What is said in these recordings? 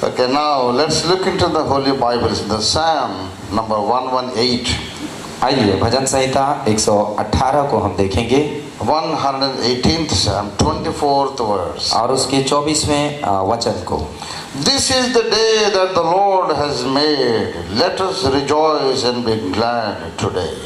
Okay, now let's look into the Holy Bible. The Psalm number 118. आइए भजन संहिता 118 को हम देखेंगे 118th Psalm, 24th verse. और उसके 24वें वचन को। This is the day that the Lord has made. Let us rejoice and be glad today.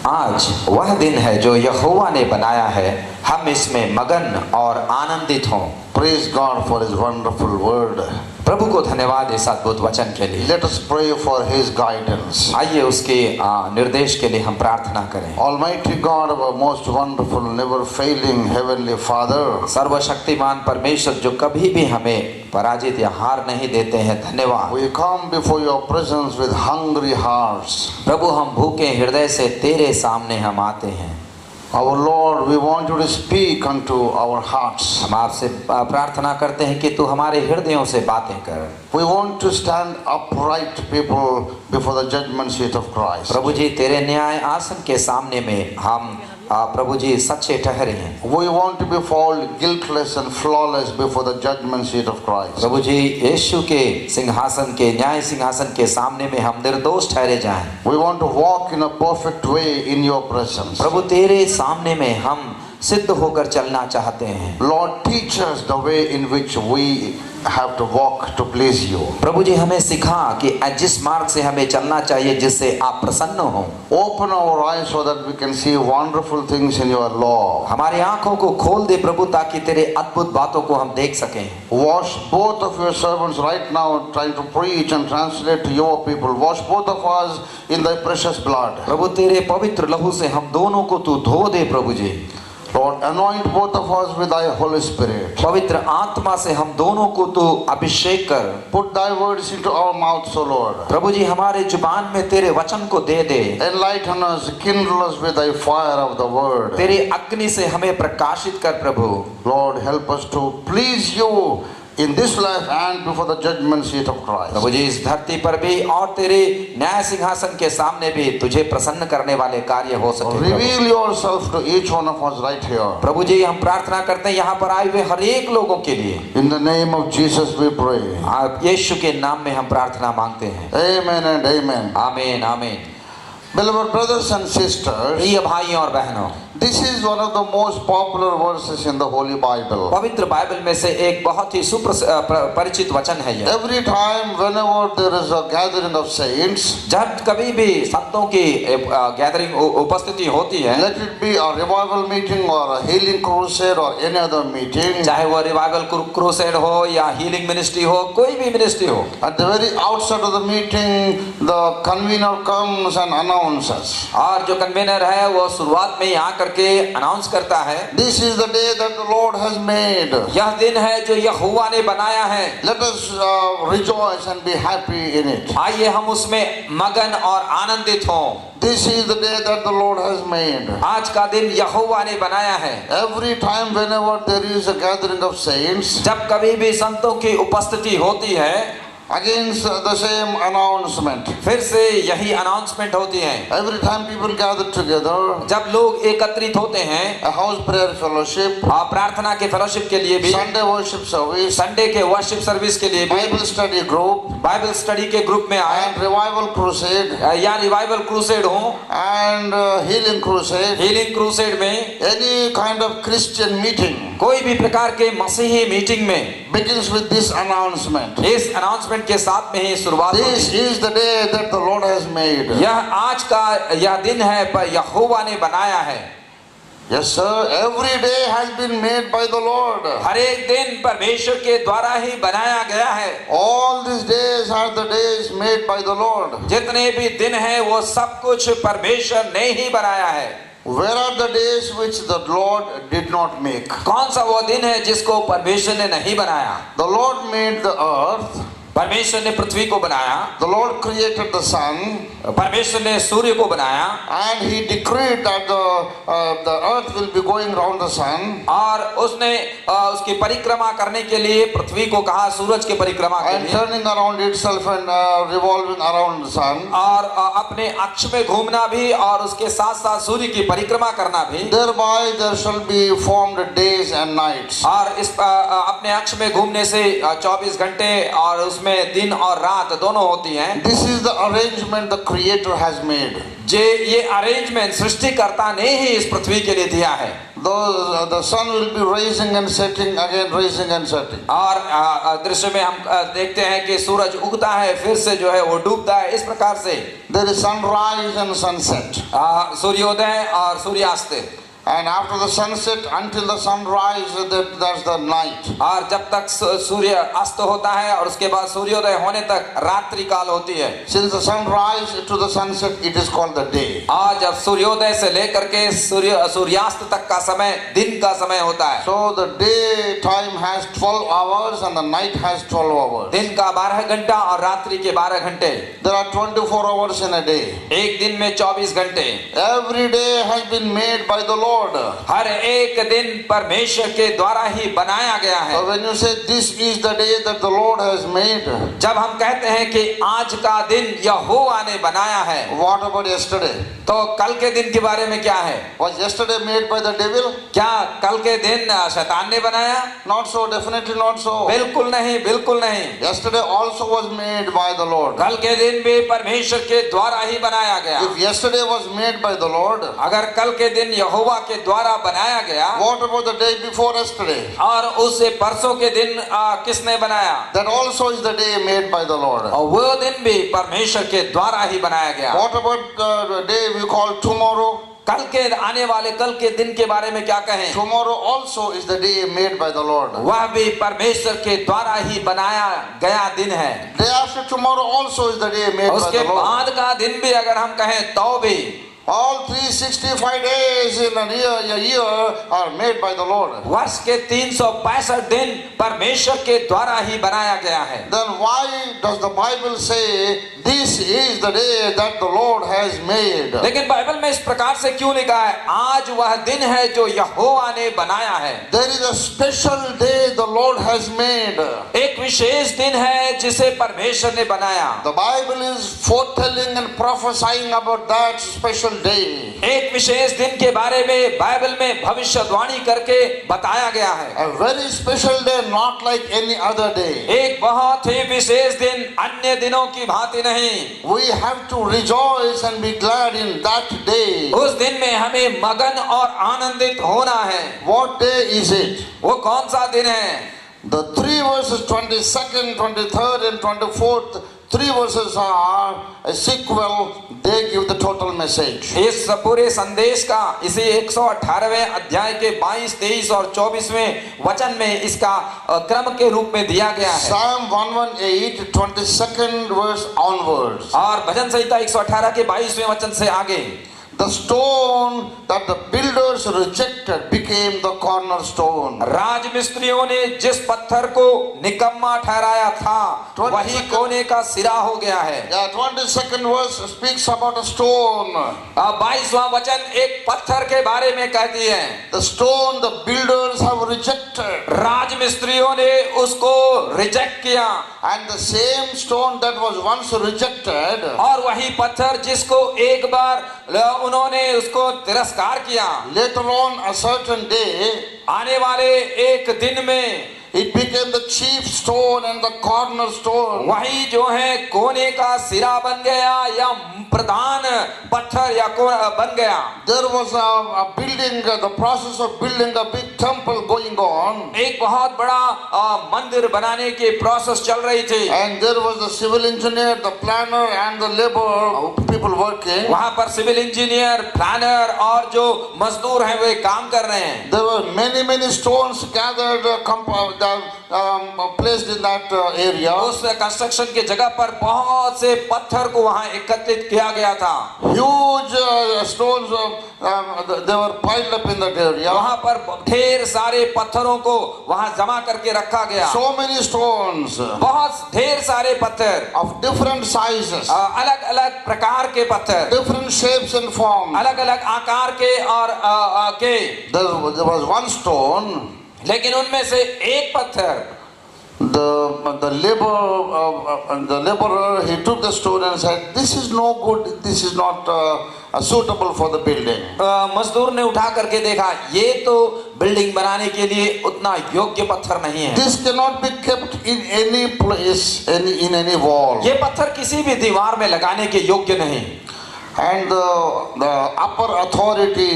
आज वह दिन है जो यहोवा ने बनाया है, हम इसमें मगन और आनंदित हों। Praise God for His wonderful word. प्रभु को धन्यवाद इस अद्भुत वचन के लिए। Let us pray for His guidance. आइए उसके निर्देश के लिए हम प्रार्थना करें। Almighty God, our most wonderful, never failing Heavenly Father. सर्वशक्तिमान परमेश्वर जो कभी भी हमें पराजित या हार नहीं देते हैं, धन्यवाद। We come before Your presence with hungry hearts. प्रभु हम भूखे हृदय से तेरे सामने हम आते हैं। Our Lord, we want You to speak unto our hearts. हम आपसे प्रार्थना करते हैं कि तू हमारे हृदयों से बातें कर। We want to stand upright people before the judgment seat of Christ. प्रभु जी तेरे न्याय आसन के सामने में हम प्रभु जी सच्चे ठहरे हैं। We want to be found guiltless and flawless before the judgment seat of Christ. प्रभु जी यीशु के सिंहासन के न्याय सिंहासन के सामने में हम निर्दोष ठहरे जाएं। We want to walk in a perfect way in Your presence. प्रभु तेरे सामने में हम सिद्ध होकर चलना चाहते हैं। Lord, teach us the way in which we have to walk to please You. प्रभु जी हमें सिखा कि जिस मार्ग से हमें चलना चाहिए जिससे आप प्रसन्न हो। Open our eyes so that we can see wonderful things in Your law. हमारी आंखों को खोल दे प्रभु ताकि तेरे अद्भुत बातों को हम देख सकें। Wash both of Your servants right now trying to preach and translate to Your people. Wash both of us in Thy precious blood. प्रभु तेरे पवित्र लहू से हम दोनों को तू धो दे प्रभु जी। Lord, anoint both of us with Thy Holy Spirit. पवित्र आत्मा से हम दोनों को तू अभिषेक कर। Put Thy words into our mouths, O Lord. प्रभु जी हमारे जुबान में तेरे वचन को दे दे। Enlighten us, kindle us with Thy fire of the word. तेरे अग्नि से हमें प्रकाशित कर प्रभु। Lord, help us to please You in this life and before the judgment seat of Christ. प्रभु जी इस धरती पर भी और तेरे न्याय सिंहासन के सामने भी तुझे प्रसन्न करने वाले कार्य हो सके। Reveal Yourself to each one of us right here. प्रभु जी हम प्रार्थना करते हैं यहाँ पर आए हुए हर एक लोगों के लिए। In the name of Jesus we pray. आप यीशु के नाम में हम प्रार्थना मांगते हैं। Amen and amen. आमीन आमीन। Beloved brothers and sisters, प्रिय भाइयों और बहनों, this is one of the most popular verses in the Holy Bible. पवित्र बाइबल में से एक बहुत ही सुपरिचित वचन है यह। Every time whenever there is a gathering of saints, जब कभी भी संतों की गैदरिंग उपस्थिति होती है, let it be a revival meeting or a healing crusade or any other meeting, चाहे वो रिवाइवल क्रूसेड हो या हीलिंग मिनिस्ट्री हो, कोई भी मिनिस्ट्री हो, at the very outset of the meeting the convener comes and announces. और जो कन्वेनर है वो शुरुआत में यहाँ करके अनाउंस करता है, This is the day that the Lord has made. यह दिन है जो यहोवा ने बनाया है। Let us rejoice and be happy in it. आइए हम उसमें मगन और आनंदित हों। This is the day that the Lord has made. आज का दिन यहोवा ने बनाया है। Every time whenever there is a gathering of saints, जब कभी भी संतों की उपस्थिति होती है, against the same announcement. फिर से यही अनाउंसमेंट होती है। Every time people gather together, जब लोग एकत्रित होते हैं, a house prayer fellowship, प्रार्थना के फेलोशिप के लिए भी, Sunday worship service, संडे के वर्शिप सर्विस के लिए भी, Bible study group, Bible study के ग्रुप में आए, and revival crusade, या रिवाइवल क्रूसेड हो, and healing crusade, healing crusade में, any kind of Christian meeting कोई भी प्रकार के मसीही मीटिंग में begins with this announcement. इस अनाउंसमेंट के साथ में ही शुरुआत होती This है। is the day that the Lord has made. यह आज का यह दिन है पर यहोवा ने बनाया है। Yes, sir. Every day has been made by the Lord. हर एक दिन परमेश्वर के द्वारा ही बनाया गया है। All these days are the days made by the Lord. जितने भी दिन हैं वो सब कुछ परमेश्वर ने ही बनाया है। Where are the days which the Lord did not make? कौन सा वो दिन है जिसको परमेश्वर ने नहीं बनाया? The Lord made the earth. परमेश्वर ने पृथ्वी को बनाया, the Lord created the sun, परमेश्वर ने सूर्य को बनाया, and He decreed that the earth will be going round the sun, और उसने उसकी परिक्रमा करने के लिए पृथ्वी को कहा, सूरज की परिक्रमा के and लिए, turning around itself and revolving around the sun. और अपने अक्ष में घूमना भी और उसके साथ साथ सूर्य की परिक्रमा करना भी, Thereby there shall be formed days and nights. और इस अपने अक्ष में घूमने से 24 घंटे और उसमें दिन और रात दोनों होती हैं। This is the arrangement the Creator has made. ये अरेंजमेंट सृष्टिकर्ता ने ही इस पृथ्वी के लिए दिया है। The sun will be rising and setting, again rising and setting. और दृश्य में हम देखते हैं कि सूरज उगता है, फिर से जो है वो डूबता है। इस प्रकार से There is sunrise and sunset. सूर्योदय और सूर्यास्त, And after the sunset until the sunrise, that's the night. और जब तक सूर्य अस्त होता है और उसके बाद सूर्योदय होने तक रात्रि काल होती है। Since the sunrise to the sunset, it is called the day. और जब सूर्योदय से लेकर के सूर्यास्त तक का समय दिन का समय होता है। So the day time has 12 hours and the night has 12 hours. दिन का 12 घंटा और रात्रि के 12 घंटे। There are 24 hours in a day. एक दिन में 24 घंटे। Every day has been made by the Lord. हर एक दिन परमेश्वर के द्वारा ही बनाया गया है। So when you say this is the day that the Lord has made, जब हम कहते हैं कि आज का दिन यहोवा ने बनाया है, what about yesterday? तो कल के दिन के बारे में क्या है? Was yesterday made by the devil? क्या कल के दिन शैतान ने बनाया? Not so, definitely not so. बिल्कुल नहीं, बिल्कुल नहीं। Yesterday also was made by the Lord. कल के दिन भी परमेश्वर के द्वारा ही बनाया गया। If yesterday was made by the Lord, अगर कल के दिन यहोवा के द्वारा बनाया गया, what about the day before yesterday? और उससे परसों के दिन किसने बनाया? That also is the day made by the Lord. और वो दिन भी परमेश्वर के द्वारा ही बनाया गया। What about the day we call tomorrow? कल के आने वाले कल के दिन के बारे में क्या कहें? Tomorrow also is the day made by the Lord. वह भी परमेश्वर के द्वारा ही बनाया गया दिन है। Day after tomorrow also is the day made by उसके the Lord. बाद का दिन भी अगर हम कहें तो भी All 365 days in a year are made by the Lord. वर्ष के 365 दिन परमेश्वर के द्वारा ही बनाया गया है। Then why does the Bible say this is the day that the Lord has made? लेकिन बाइबल में इस प्रकार से क्यों लिखा है, आज वह दिन है जो यहोवा ने बनाया है? There is a special day the Lord has made. एक विशेष दिन है जिसे परमेश्वर ने बनाया। The Bible is foretelling and prophesying about that special day. एक विशेष दिन के बारे में बाइबल में भविष्यवाणी करके बताया गया है। A very special day, not like any other day. एक बहुत ही विशेष दिन, अन्य दिनों की भांति नहीं। We have to rejoice and be glad in that day. उस दिन में हमें मगन और आनंदित होना है। What day is it? वो कौन सा दिन है? The 3 verses 22nd, 23rd and 24th, 3 verses are a sequel. They give the total message. इस पूरे संदेश का इसी 118वें अध्याय के 22, 23 और 24वें वचन में इसका क्रम के रूप में दिया गया है। Psalm 118, 22nd verse onwards. और भजन संहिता 118 के 22वें वचन से आगे, The stone that the builders rejected became the cornerstone. राजमिस्त्रियों ने जिस पत्थर को निकम्मा ठहराया था वही कोने का सिरा हो गया है। Yeah, 22nd verse speaks about a stone. 22वां वचन एक पत्थर के बारे में कहती है। The stone the builders have rejected. राजमिस्त्रियों ने उसको रिजेक्ट किया। And the same stone that was once rejected, और वही पत्थर जिसको एक बार उन्होंने उसको तिरस्कार किया, later on a certain day, आने वाले एक दिन में it became the chief stone and the cornerstone. वही जो है कोने का सिरा बन गया या प्रधान पत्थर या बन गया। There was a building, the process of building a big temple going on. एक बहुत बड़ा मंदिर बनाने की प्रोसेस चल रही थी। And there was the civil engineer, the planner and the labor people working. वहाँ पर सिविल इंजीनियर, प्लानर और जो मजदूर हैं वे काम कर रहे हैं। There were many stones gathered, placed in that area. उस कंस्ट्रक्शन की जगह पर बहुत से पत्थर को वहां एकत्रित किया गया था। Huge stones, they were piled up in that area. वहां पर ढेर सारे पत्थरों को वहां जमा करके रखा गया। So many stones बहुत ढेर सारे पत्थर, of different sizes, अलग अलग प्रकार के पत्थर, different shapes and forms. अलग अलग आकार के और के, There was one stone. लेकिन उनमें से एक पत्थर, The laborer, he took the stone and said, "This is no good. This is not suitable for the building." मजदूर ने उठा करके देखा, ये तो बिल्डिंग बनाने के लिए उतना योग्य पत्थर नहीं है। This cannot be kept in any place, in any wall. ये पत्थर किसी भी दीवार में लगाने के योग्य नहीं। And the upper authority,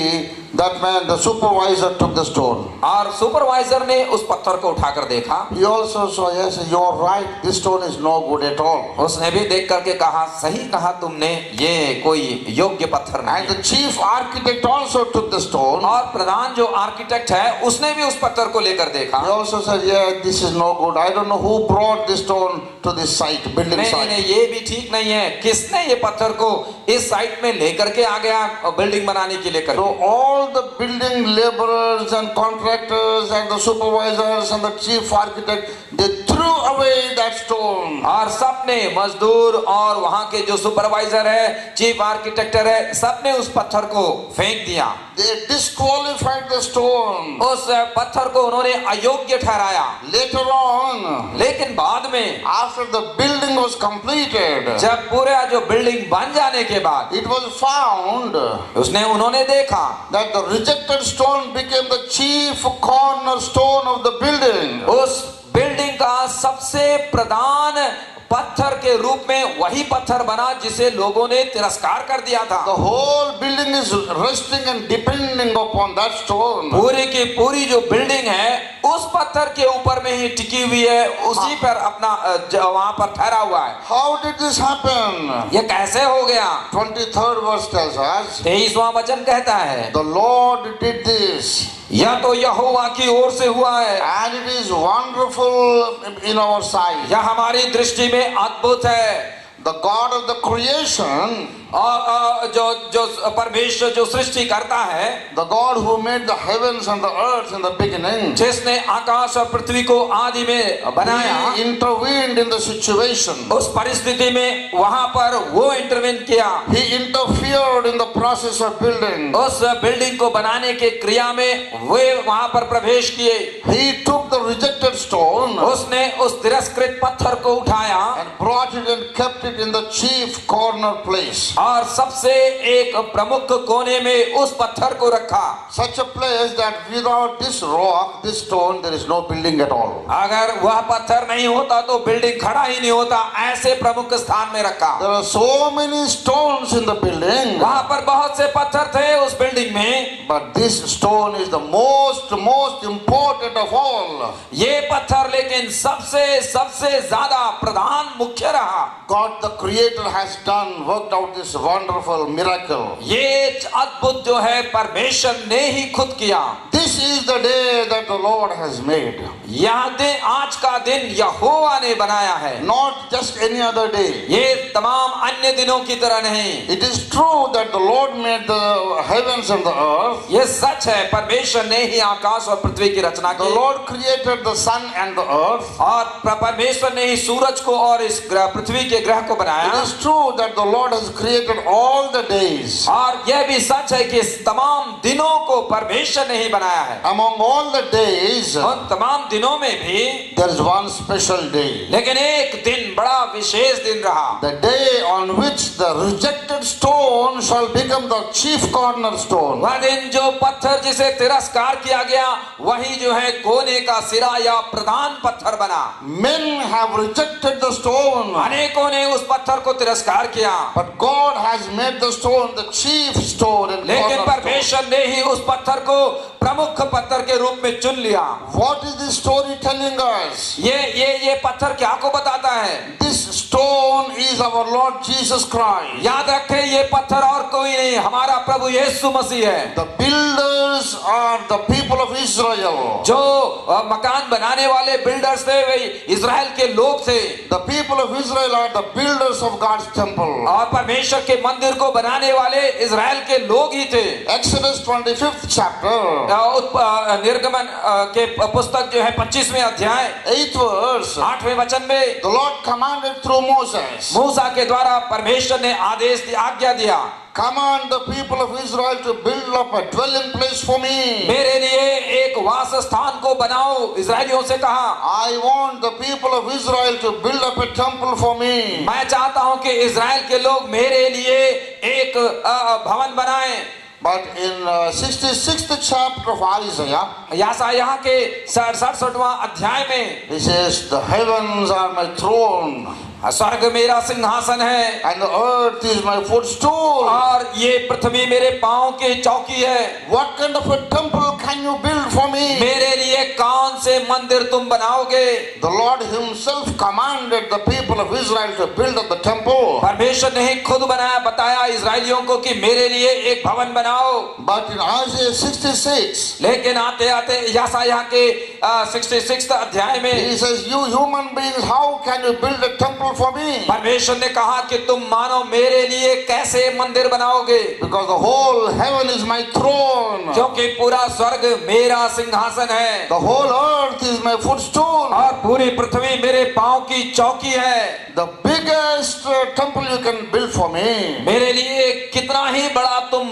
that man, the supervisor, took the stone. और सुपरवाइजर ने उस पत्थर को उठाकर देखा। He also saw, yes, you're right, this stone is no good at all. उसने भी देख करके कहा, सही कहा तुमने, ये कोई योग्य पत्थर नहीं And the chief architect also took the stone. और प्रधान जो आर्किटेक्ट है उसने भी उस पत्थर को लेकर देखा। He also said, yeah, this is no good. I don't know who brought this stone to this site, building site. नहीं, ये भी ठीक नहीं है, किसने ये पत्थर को इस साइट में लेकर के आ गया बिल्डिंग बनाने के लिए। So all the building laborers and contractors and the supervisors and the chief architect, they threw away that stone. और सबने, मजदूर और वहां के जो सुपरवाइजर है, चीफ आर्किटेक्टर है, सबने उस पत्थर को फेंक दिया। They disqualified the stone. उस पत्थर को उन्होंने अयोग्य ठहराया। Later on, लेकिन बाद में, after the building was completed, जब पूरा जो बिल्डिंग बन जाने के बाद, it was found उन्होंने देखा that the rejected stone became the chief cornerstone of the building. उस बिल्डिंग का सबसे प्रधान पत्थर के रूप में वही पत्थर बना जिसे लोगों ने तिरस्कार कर दिया था। The whole building is resting and depending upon that stone. पूरी की पूरी जो बिल्डिंग है उस पत्थर के ऊपर में ही टिकी हुई है, उसी पर अपना वहां पर ठहरा हुआ है। How did this happen? ये कैसे हो गया? 23rd verse tells us, 23वां वचन कहता है, the Lord did this. यह तो यहोवा की ओर से हुआ है, And it is wonderful in our sight. यह हमारी दृष्टि में अद्भुत है। The God of the creation, और जो परमेश्वर जो सृष्टि करता है, the God who made the heavens and the earth in the beginning, जिसने आकाश और पृथ्वी को आदि में बनाया, He intervened in the situation. उस परिस्थिति में वहां पर वो इंटरवेन किया। He interfered in the process of building. उस बिल्डिंग को बनाने के क्रिया में वे वहां पर प्रवेश किए। He took the rejected stone उसने उस तिरस्कृत पत्थर को उठाया and brought it and kept it in the chief corner place. और सबसे एक प्रमुख कोने में उस पत्थर को रखा। Such a place that without this rock, this stone, there is no building at all. अगर वह पत्थर नहीं होता तो बिल्डिंग खड़ा ही नहीं होता, ऐसे प्रमुख स्थान में रखा। There are so many stones in the building, वहां पर बहुत से पत्थर थे उस बिल्डिंग में, but this stone is the most important of all. ये पत्थर लेकिन सबसे ज्यादा प्रधान मुख्य रहा। God the Creator has worked out this wonderful miracle. ये अद्भुत जो है परमेश्वर ने ही खुद किया। This is the day that the Lord has made. यह दिन, आज का दिन यहोवा ने बनाया है, Not just any other day. ये तमाम अन्य दिनों की तरह नहीं। It is true that the Lord made the heavens and the earth. ये सच है, परमेश्वर ने ही आकाश और पृथ्वी की रचना The की, Lord created the sun and the earth. और परमेश्वर ने ही सूरज को और इस पृथ्वी के ग्रह को बनाया। It is true that the Lord has created all the days. और यह भी सच है कि इस तमाम दिनों को परमेश्वर ने ही बनाया है। Among all the days, उन तमाम दिनों में भी there is one special day. लेकिन एक दिन बड़ा विशेष दिन रहा, The day on which the rejected stone shall become the chief cornerstone. वह दिन जो पत्थर जिसे तिरस्कार किया गया वही जो है कोने का सिरा या प्रधान पत्थर बना। Men have rejected the stone, अनेकों ने उस पत्थर को तिरस्कार किया, but God has made the stone the chief stone and लेकिन cornerstone. परमेश्वर ने ही उस पत्थर को प्रमुख पत्थर के रूप में चुन लिया। What is this story telling us? ये पत्थर क्या को बताता है? This stone is is our Lord Jesus Christ. याद रखें ये पत्थर और कोई नहीं, हमारा प्रभु यीशु मसीह है। The builders are the people of Israel. जो मकान बनाने वाले बिल्डर्स थे वे इजराइल के लोग थे। The people of Israel are the builders of God's temple. और परमेश्वर के मंदिर को बनाने वाले इजराइल के लोग ही थे। Exodus 25th chapter, निर्गमन के पुस्तक जो है 25वें अध्याय 8th verse, 8वें वचन में the Lord commanded through Moses, मूसा के द्वारा परमेश्वर ने आज्ञा दिया, command the people of Israel to build up a dwelling place for me. मेरे लिए एक वास स्थान को बनाओ। इजरायलियों से कहा, I want the people of Israel to build up a temple for me. मैं चाहता हूं कि इजराइल के लोग मेरे लिए एक भवन बनाएं। But in 66th chapter of Isaiah, यशायाह के 67वां अध्याय में he says, the heavens are my throne स्वर्ग मेरा सिंहासन है and the earth is my footstool. और ये पृथ्वी मेरे पांव की चौकी है। What kind of a temple can you build for me? मेरे लिए कौन से मंदिर तुम बनाओगे? The Lord himself commanded the people of Israel to build up the temple. परमेश्वर ने ही खुद बताया इजरायलियों को कि मेरे लिए एक भवन बनाओ। But in Isaiah 66, लेकिन आते आते यशायाह के 66 अध्याय में he says, you human beings, how can you build a temple for me? परमेश्वर ने कहा कि तुम मानो मेरे लिए कैसे मंदिर बनाओगे? Because the whole heaven is my throne. क्योंकि पूरा स्वर्ग मेरा सिंहासन है The whole earth is my footstool. और पूरी पृथ्वी मेरे पांव की चौकी है। The biggest temple you can build for me, मेरे लिए कितना ही बड़ा तुम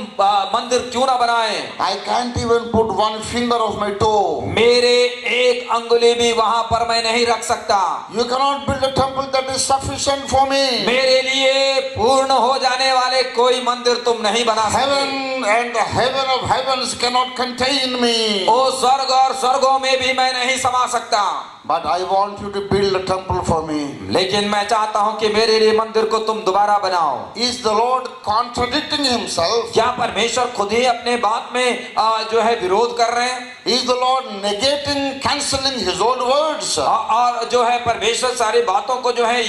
मंदिर क्यों ना बनाए, I can't even put one finger of my toe. मेरे एक अंगुली भी वहां पर मैं नहीं रख सकता। You cannot build a temple that is sufficient for me. मेरे लिए पूर्ण हो जाने वाले कोई मंदिर तुम नहीं बना सकते। Heaven and the heaven of heavens cannot contain me. ओ स्वर्ग और स्वर्गों में भी मैं नहीं समा सकता। But I want you to build a temple for me. लेकिन मैं चाहता हूं कि मेरे लिए मंदिर को तुम दोबारा बनाओ। Is the Lord contradicting himself? क्या परमेश्वर खुद ही अपने बात में जो है विरोध कर रहे हैं? Is the Lord negating, cancelling his own words? और जो है परमेश्वर सारी बातों को जो है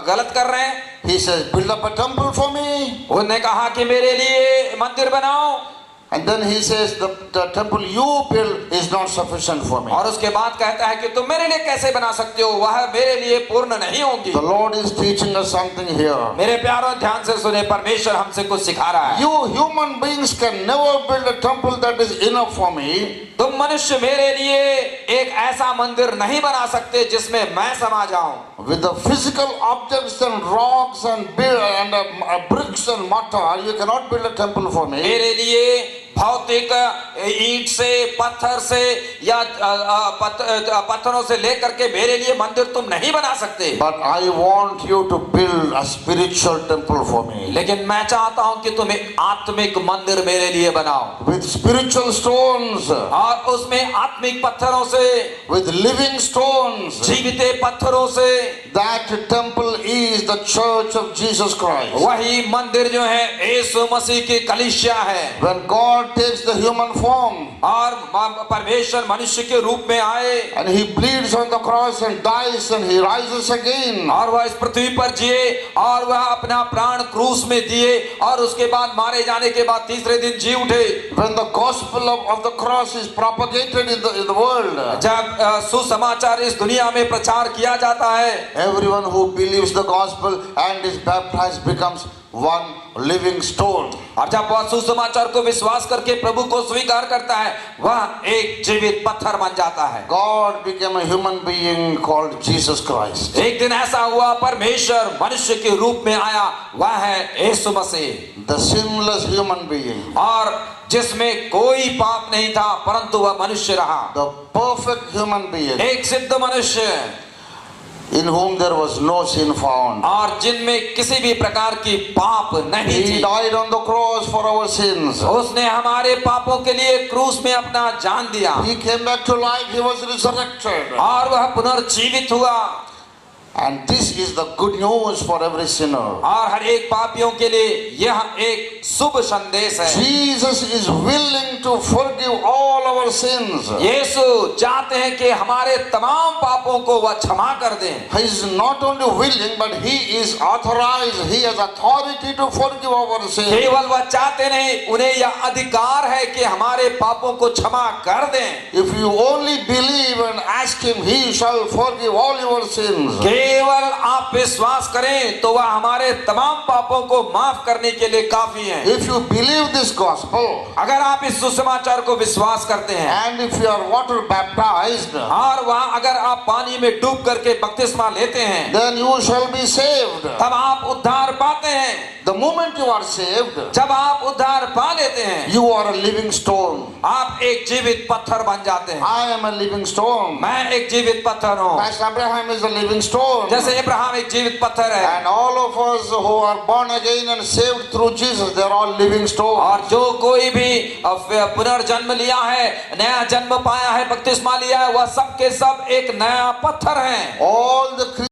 गलत कर रहे हैं? He says, build up a temple for me. उन्होंने कहा कि मेरे लिए मंदिर बनाओ। And then he says, the temple you build is not sufficient for me. और उसके बाद कहता है कि तुम मेरे लिए कैसे बना सकते हो, वह मेरे लिए पूर्ण नहीं होगी। The Lord is teaching us something here. मेरे प्यारों ध्यान से सुने, परमेश्वर हमसे कुछ सिखा रहा है। You human beings can never build a temple that is enough for me. तुम मनुष्य मेरे लिए एक ऐसा मंदिर नहीं बना सकते जिसमें मैं समा जाऊं। With the physical objects and rocks and bricks and mortar, you cannot build a temple for me. मेरे लिए भौतिक ईंट से, पत्थर से या पत्थरों से लेकर के मेरे लिए मंदिर तुम नहीं बना सकते। But I want you to build a spiritual temple for me. लेकिन मैं चाहता हूं कि तुम एक आत्मिक मंदिर मेरे लिए बनाओ। With spiritual stones. और उसमें आत्मिक पत्थरों से, With living stones. जीवित पत्थरों से। That temple is the church of Jesus Christ. वही मंदिर जो है यीशु मसीह की कलीसिया है। When God takes the human form और परमेश्वर मनुष्य के रूप में आए and he bleeds on the cross and dies and he rises again. और वह इस पृथ्वी पर जिए और वह अपना प्राण क्रूस में दिए और उसके बाद मारे जाने के बाद तीसरे दिन जी उठे। When the gospel of the cross is propagated in the world, जब सुसमाचार इस दुनिया में प्रचार किया जाता है, everyone who believes the gospel and is baptized becomes one living stone. और जब वह सुसमाचार को विश्वास करके प्रभु को स्वीकार करता है, वह एक जीवित पत्थर बन जाता है। God became a human being called Jesus Christ. एक दिन ऐसा हुआ, परमेश्वर मनुष्य के रूप में आया, वह है यीशु मसीह। The sinless human being. और जिसमें कोई पाप नहीं था, परंतु वह मनुष्य रहा। The perfect human being. एक सिद्ध मनुष्य In whom there was no sin found. और जिनमें किसी भी प्रकार की पाप नहीं He थी। died on the cross for our sins. उसने हमारे पापों के लिए क्रूस में अपना जान दिया He came back to life. He was resurrected. और वह पुनर्जीवित हुआ। And this is the good news for every sinner. और हर एक पापियों के लिए यह एक शुभ संदेश है। Jesus is willing to forgive all our sins. यीशु चाहते हैं कि हमारे तमाम पापों को वह क्षमा कर दें। He is not only willing, but he is authorized. He has authority to forgive our sins. केवल वह चाहते नहीं, उन्हें यह अधिकार है कि हमारे पापों को क्षमा कर दें। If you only believe and ask him, he shall forgive all your sins. केवल आप विश्वास करें तो वह हमारे तमाम पापों को माफ करने के लिए काफी है। If you believe this gospel, अगर आप इस सुसमाचार को विश्वास करते हैं and if you are water baptized, और वहाँ अगर आप पानी में डूब करके बपतिस्मा लेते हैं, then you shall be saved. तब आप उद्धार पाते हैं। The moment you are saved, जब आप उद्धार पा लेते हैं, you are a living stone. आप एक जीवित पत्थर बन जाते हैं। I am a living stone. मैं एक जीवित पत्थर हूँ, Pastor Abraham is a living stone. जैसे इब्राहिम एक जीवित पत्थर है। And all of us who are born again and saved through Jesus, they are all living stones. और जो कोई भी पुनर्जन्म लिया है, नया जन्म पाया है, बपतिस्मा लिया है, वह सब के सब एक नया पत्थर हैं। All